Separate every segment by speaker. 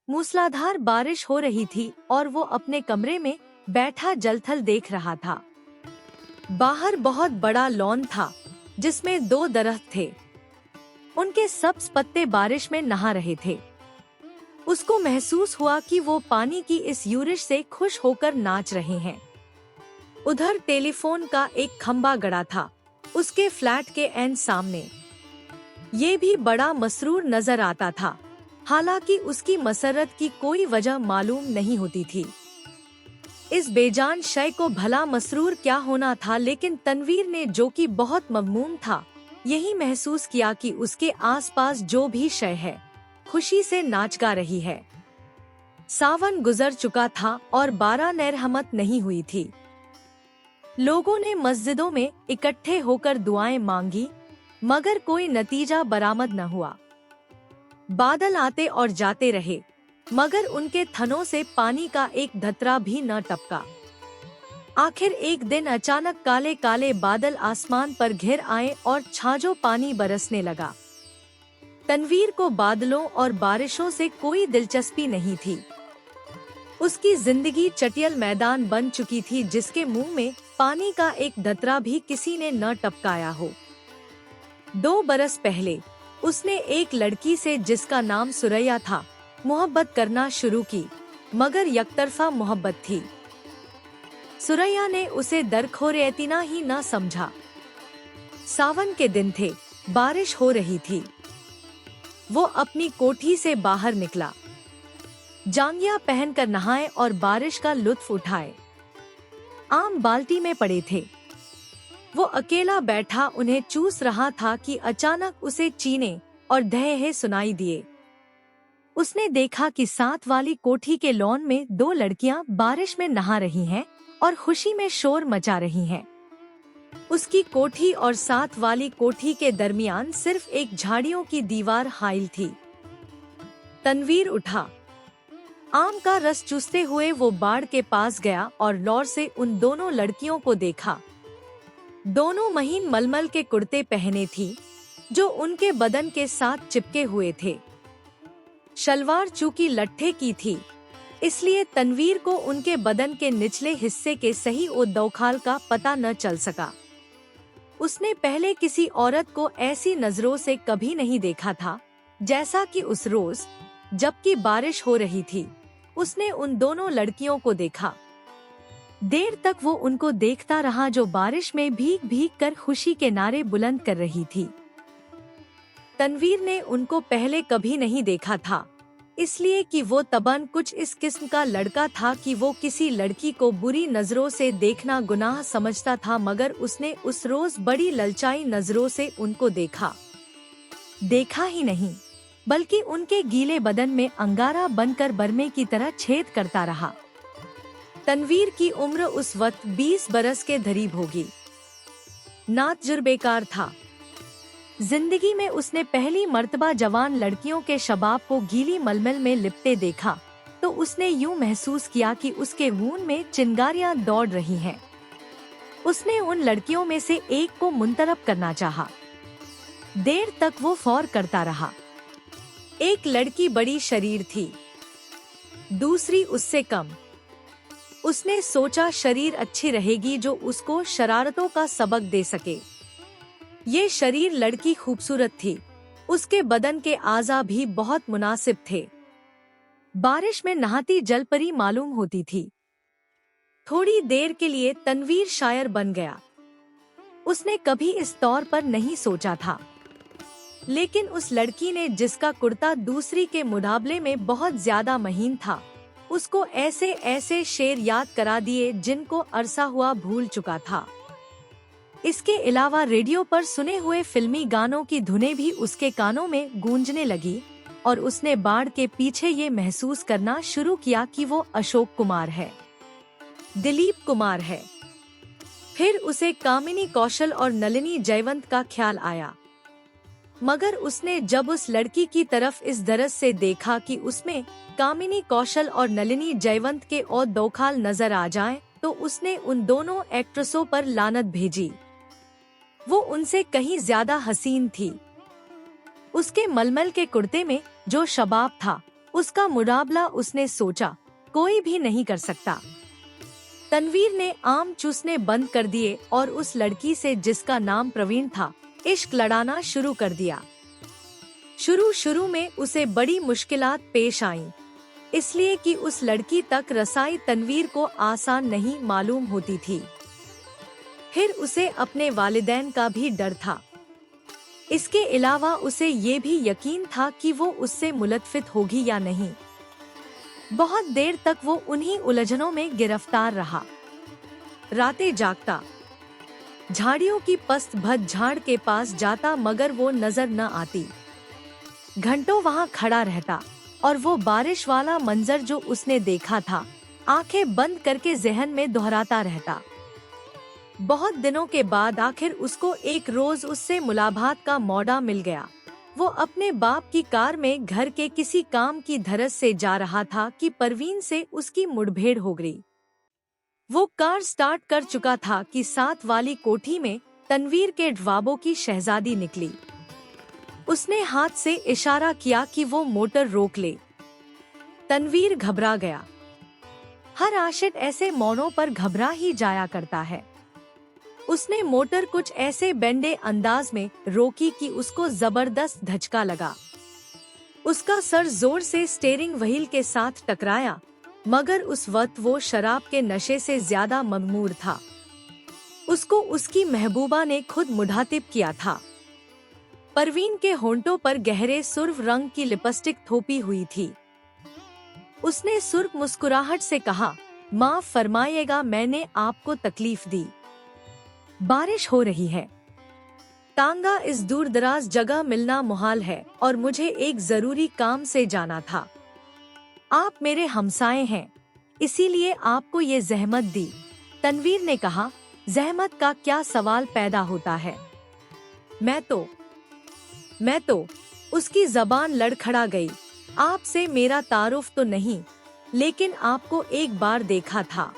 Speaker 1: मूसलाधार बारिश हो रही थी और वो अपने कमरे में बैठा जलथल देख रहा था। बाहर बहुत बड़ा लॉन था जिसमें 2 दरख्त थे। उनके सब्ज पत्ते बारिश में नहा रहे थे। उसको महसूस हुआ कि वो पानी की इस यूरिश से खुश होकर नाच रहे हैं। उधर टेलीफोन का एक खंबा गड़ा था उसके फ्लैट के एंड सामने। ये भी बड़ा मसरूर नजर आता था, हालांकि उसकी मसरत की कोई वजह मालूम नहीं होती थी। इस बेजान शय को भला मसरूर क्या होना था, लेकिन तनवीर ने, जो कि बहुत मगमूम था, यही महसूस किया कि उसके आसपास जो भी शय है खुशी से नाच गा रही है। सावन गुजर चुका था और 12 नरहमत नहीं हुई थी। लोगों ने मस्जिदों में इकट्ठे होकर दुआएं मांगी, मगर कोई नतीजा बरामद न हुआ। बादल आते और जाते रहे, मगर उनके थनों से पानी का एक धतरा भी न टपका। आखिर एक दिन अचानक काले काले बादल आसमान पर घिर आए और छाजो पानी बरसने लगा। तनवीर को बादलों और बारिशों से कोई दिलचस्पी नहीं थी। उसकी जिंदगी चटियल मैदान बन चुकी थी जिसके मुंह में पानी का एक धतरा भी किसी ने न टपकाया हो। 2 बरस पहले उसने एक लड़की से, जिसका नाम सुरैया था, मोहब्बत करना शुरू की, मगर यकतरफा मोहब्बत थी। सुरैया ने उसे दरखोर एतना ही न समझा। सावन के दिन थे, बारिश हो रही थी। वो अपनी कोठी से बाहर निकला। जांघिया पहनकर नहाए और बारिश का लुत्फ उठाए। आम बाल्टी में पड़े थे। वो अकेला बैठा उन्हें चूस रहा था कि अचानक उसे चीने और ढहे सुनाई दिए। उसने देखा कि साथ वाली कोठी के लॉन में 2 लड़कियां बारिश में नहा रही हैं और खुशी में शोर मचा रही हैं। उसकी कोठी और साथ वाली कोठी के दरमियान सिर्फ एक झाड़ियों की दीवार हाइल थी। तनवीर उठा। आम का रस चूसते हुए वो बाड़ के पास गया और लौर से उन दोनों लड़कियों को देखा। दोनों महीन मलमल के कुर्ते पहने थी जो उनके बदन के साथ चिपके हुए थे। शलवार चूंकि लट्ठे की थी, इसलिए तनवीर को उनके बदन के निचले हिस्से के सही उद्दौखाल का पता न चल सका। उसने पहले किसी औरत को ऐसी नजरों से कभी नहीं देखा था जैसा कि उस रोज, जबकि बारिश हो रही थी, उसने उन दोनों लड़कियों को देखा। देर तक वो उनको देखता रहा जो बारिश में भीग भीग कर खुशी के नारे बुलंद कर रही थी। तनवीर ने उनको पहले कभी नहीं देखा था, इसलिए कि वो तबन कुछ इस किस्म का लड़का था कि वो किसी लड़की को बुरी नजरों से देखना गुनाह समझता था, मगर उसने उस रोज बड़ी ललचाई नजरों से उनको देखा। देखा ही नहीं, बल्कि उनके गीले बदन में अंगारा बनकर बरमे की तरह छेद करता रहा। तनवीर की उम्र उस वक्त 20 बरस के करीब होगी। नातजुर्बेकार था। जिंदगी में उसने पहली मर्तबा जवान लड़कियों के शबाब को गीली मलमल में लिपटे देखा तो उसने यूं महसूस किया कि उसके खून में चिंगारियां दौड़ रही हैं। उसने उन लड़कियों में से एक को मुंतरब करना चाहा। देर तक वो फौर करता रहा। एक लड़की बड़ी शरीर थी, दूसरी उससे कम। उसने सोचा शरीर अच्छी रहेगी जो उसको शरारतों का सबक दे सके। ये शरीर लड़की खूबसूरत थी, उसके बदन के आज़ा भी बहुत मुनासिब थे। बारिश में नहाती जलपरी मालूम होती थी। थोड़ी देर के लिए तनवीर शायर बन गया। उसने कभी इस तौर पर नहीं सोचा था, लेकिन उस लड़की ने, जिसका कुर्ता दूसरी के मुकाबले में बहुत ज्यादा महीन था, उसको ऐसे ऐसे शेर याद करा दिए जिनको अरसा हुआ भूल चुका था। इसके अलावा रेडियो पर सुने हुए फिल्मी गानों की धुनें भी उसके कानों में गूंजने लगी और उसने बाढ़ के पीछे ये महसूस करना शुरू किया कि वो अशोक कुमार है, दिलीप कुमार है। फिर उसे कामिनी कौशल और नलिनी जयवंत का ख्याल आया, मगर उसने जब उस लड़की की तरफ इस दरज से देखा कि उसमें कामिनी कौशल और नलिनी जयवंत के और दौखाल नजर आ जाएं, तो उसने उन दोनों एक्ट्रेसों पर लानत भेजी। वो उनसे कहीं ज्यादा हसीन थी। उसके मलमल के कुर्ते में जो शबाब था उसका मुकाबला उसने सोचा कोई भी नहीं कर सकता। तनवीर ने आम चूसने बंद कर दिए और उस लड़की से जिसका नाम प्रवीण था इश्क लड़ाना शुरू कर दिया। शुरू में उसे बड़ी मुश्किलात पेश आईं, इसलिए कि उस लड़की तक रसाई तनवीर को आसान नहीं मालूम होती थी। फिर उसे अपने वालिदैन का भी डर था। इसके अलावा उसे ये भी यकीन था कि वो उससे मुलतफित होगी या नहीं। बहुत देर तक वो उन्हीं उलझनों में गिरफ्तार रहा। रातें जागता, झाड़ियों की पस्त भद झाड़ के पास जाता मगर वो नजर न आती। घंटों वहाँ खड़ा रहता और वो बारिश वाला मंजर जो उसने देखा था आंखें बंद करके जहन में दोहराता रहता। बहुत दिनों के बाद आखिर उसको एक रोज उससे मुलाकात का मौका मिल गया। वो अपने बाप की कार में घर के किसी काम की धरस से जा रहा था कि परवीन से उसकी मुठभेड़ हो गई। वो कार स्टार्ट कर चुका था कि साथ वाली कोठी में तनवीर के ड्वाबों की शहजादी निकली। उसने हाथ से इशारा किया कि वो मोटर रोक ले। तनवीर घबरा गया। हर आशिक ऐसे मौनों पर घबरा ही जाया करता है। उसने मोटर कुछ ऐसे बेंडे अंदाज में रोकी कि उसको जबरदस्त धचका लगा। उसका सर जोर से स्टीयरिंग व्हील के साथ टकराया, मगर उस वक्त वो शराब के नशे से ज्यादा मगमूर था। उसको उसकी महबूबा ने खुद मुखातिब किया था। परवीन के होंठों पर गहरे सुर्ख रंग की लिपस्टिक थोपी हुई थी। उसने सुर्ख मुस्कुराहट से कहा, माफ फरमाइएगा मैंने आपको तकलीफ दी। बारिश हो रही है। तांगा इस दूर दराज जगह मिलना मुहाल है और मुझे एक जरूरी काम से जाना था। आप मेरे हमसाए हैं, इसीलिए आपको ये जहमत दी। तनवीर ने कहा, जहमत का क्या सवाल पैदा होता है। मैं तो उसकी जबान लड़खड़ा गई। आपसे मेरा तारुफ तो नहीं, लेकिन आपको एक बार देखा था।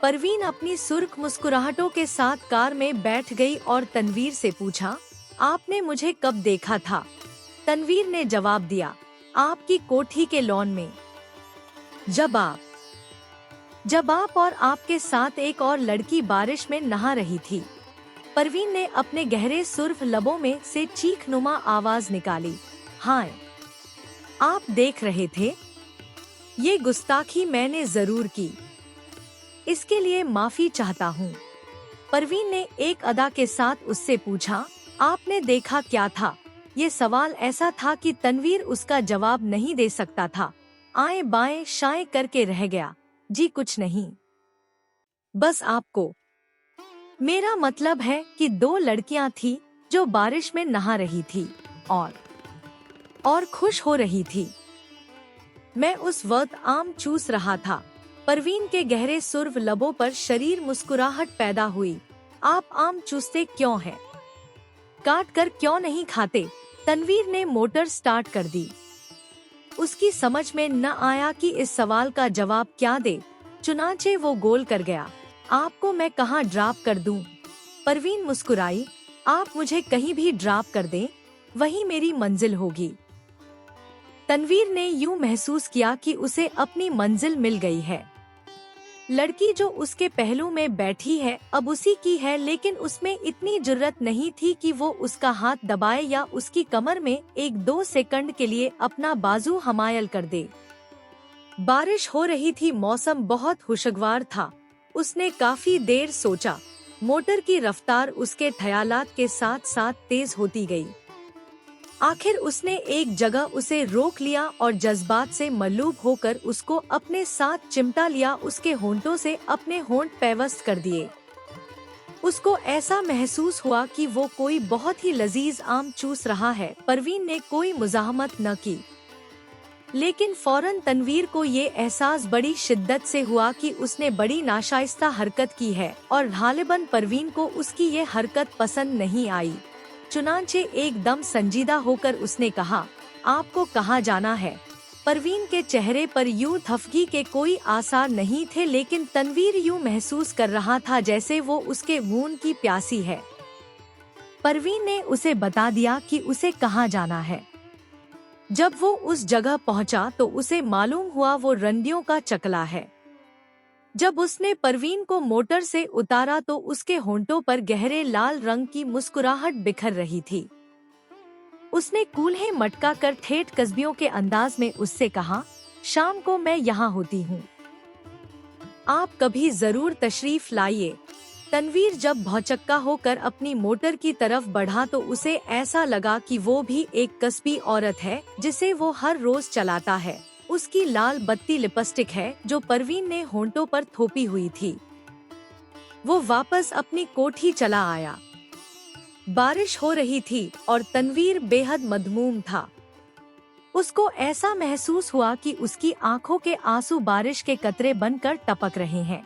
Speaker 1: परवीन अपनी सुर्ख मुस्कुराहटों के साथ कार में बैठ गई और तनवीर से पूछा, आपने मुझे कब देखा था? तनवीर ने जवाब दिया, आपकी कोठी के लॉन में। जब आप और आपके साथ एक और लड़की बारिश में नहा रही थी। परवीन ने अपने गहरे सुर्ख लबों में से चीखनुमा आवाज निकाली, हाय, आप देख रहे थे? ये गुस्ताखी मैंने जरूर की, इसके लिए माफी चाहता हूँ। परवीन ने एक अदा के साथ उससे पूछा, आपने देखा क्या था? ये सवाल ऐसा था कि तनवीर उसका जवाब नहीं दे सकता था। आए बाएं शाएं करके रह गया। जी कुछ नहीं, बस आपको। मेरा मतलब है कि दो लड़कियां थी जो बारिश में नहा रही थी और खुश हो रही थी। मैं उस वक्त आम चूस रहा था। परवीन के गहरे सुर्ख लबों पर शरीर मुस्कुराहट पैदा हुई। आप आम चूसते क्यों हैं? काट कर क्यों नहीं खाते? तनवीर ने मोटर स्टार्ट कर दी। उसकी समझ में न आया कि इस सवाल का जवाब क्या दे, चुनाचे वो गोल कर गया। आपको मैं कहाँ ड्रॉप कर दूं? परवीन मुस्कुराई, आप मुझे कहीं भी ड्रॉप कर दें, वही मेरी मंजिल होगी। तनवीर ने यूं महसूस किया कि उसे अपनी मंजिल मिल गई है। लड़की जो उसके पहलू में बैठी है अब उसी की है, लेकिन उसमें इतनी जुर्रत नहीं थी कि वो उसका हाथ दबाए या उसकी कमर में 1-2 सेकंड के लिए अपना बाजू हमायल कर दे। बारिश हो रही थी, मौसम बहुत खुशगवार था। उसने काफी देर सोचा। मोटर की रफ्तार उसके ख्यालात के साथ साथ तेज होती गई। आखिर उसने एक जगह उसे रोक लिया और जज्बात से मलूब होकर उसको अपने साथ चिमटा लिया। उसके होंठों से अपने होंठ पेवस्त कर दिए। उसको ऐसा महसूस हुआ कि वो कोई बहुत ही लजीज आम चूस रहा है। परवीन ने कोई मुज़ाहमत न की, लेकिन फौरन तनवीर को ये एहसास बड़ी शिद्दत से हुआ कि उसने बड़ी नाशाइस्ता हरकत की है और गालिबन परवीन को उसकी ये हरकत पसंद नहीं आई। चुनांचे एकदम संजीदा होकर उसने कहा, आपको कहाँ जाना है? परवीन के चेहरे पर यूं थफकी के कोई आसार नहीं थे, लेकिन तनवीर यूं महसूस कर रहा था जैसे वो उसके खून की प्यासी है। परवीन ने उसे बता दिया कि उसे कहाँ जाना है। जब वो उस जगह पहुंचा तो उसे मालूम हुआ वो रंडियों का चकला है। जब उसने परवीन को मोटर से उतारा तो उसके होंठों पर गहरे लाल रंग की मुस्कुराहट बिखर रही थी। उसने कूल्हे मटका कर ठेठ कस्बियों के अंदाज में उससे कहा, शाम को मैं यहाँ होती हूँ, आप कभी जरूर तशरीफ लाइए। तनवीर जब भौचक्का होकर अपनी मोटर की तरफ बढ़ा तो उसे ऐसा लगा कि वो भी एक कस्बी औरत है जिसे वो हर रोज चलाता है। उसकी लाल बत्ती लिपस्टिक है जो परवीन ने होंठों पर थोपी हुई थी। वो वापस अपनी कोठी चला आया। बारिश हो रही थी और तनवीर बेहद मदमूम था। उसको ऐसा महसूस हुआ कि उसकी आंखों के आंसू बारिश के कतरे बनकर टपक रहे हैं।